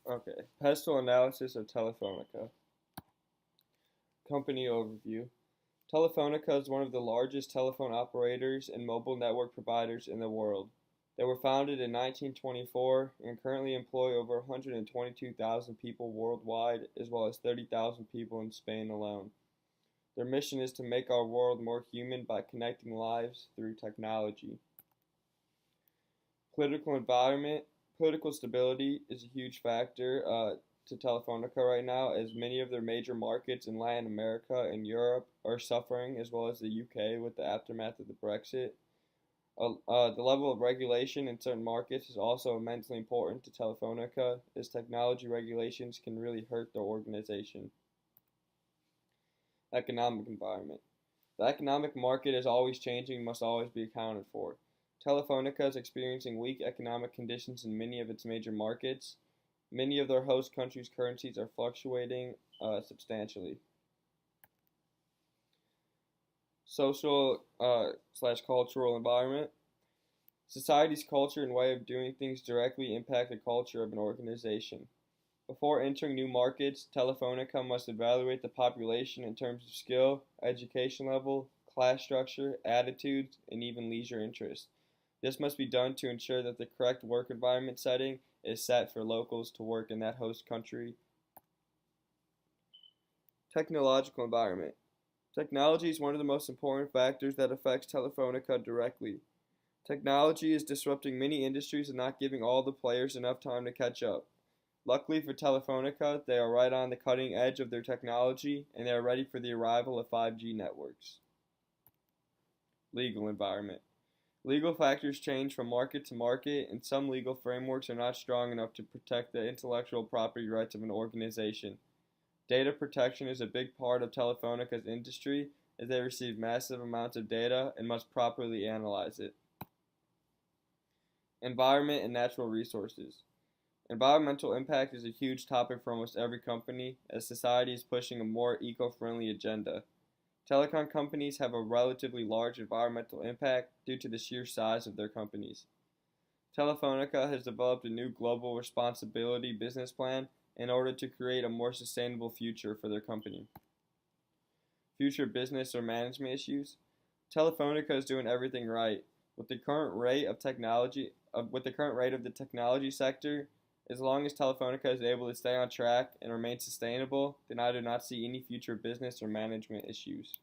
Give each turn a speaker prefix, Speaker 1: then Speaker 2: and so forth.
Speaker 1: Okay. Pestle analysis of Telefonica. Company overview. Telefonica is one of the largest telephone operators and mobile network providers in the world. They were founded in 1924 and currently employ over 122,000 people worldwide, as well as 30,000 people in Spain alone. Their mission is to make our world more human by connecting lives through technology. Political environment. Political stability is a huge factor to Telefonica right now, as many of their major markets in Latin America and Europe are suffering, as well as the UK with the aftermath of the Brexit. The level of regulation in certain markets is also immensely important to Telefonica, as technology regulations can really hurt their organization. Economic environment. The economic market is always changing and must always be accounted for. Telefonica is experiencing weak economic conditions in many of its major markets. Many of their host countries' currencies are fluctuating substantially. Social slash cultural environment. Society's culture and way of doing things directly impact the culture of an organization. Before entering new markets, Telefonica must evaluate the population in terms of skill, education level, class structure, attitudes, and even leisure interests. This must be done to ensure that the correct work environment setting is set for locals to work in that host country. Technological environment. Technology is one of the most important factors that affects Telefonica directly. Technology is disrupting many industries and not giving all the players enough time to catch up. Luckily for Telefonica, they are right on the cutting edge of their technology and they are ready for the arrival of 5G networks. Legal environment. Legal factors change from market to market, and some legal frameworks are not strong enough to protect the intellectual property rights of an organization. Data protection is a big part of Telefonica's industry, as they receive massive amounts of data and must properly analyze it. Environment and natural resources. Environmental impact is a huge topic for almost every company, as society is pushing a more eco-friendly agenda. Telecom companies have a relatively large environmental impact due to the sheer size of their companies. Telefonica has developed a new global responsibility business plan in order to create a more sustainable future for their company. Future business or management issues. Telefonica is doing everything right. With the current rate of the technology sector, as long as Telefonica is able to stay on track and remain sustainable, then I do not see any future business or management issues.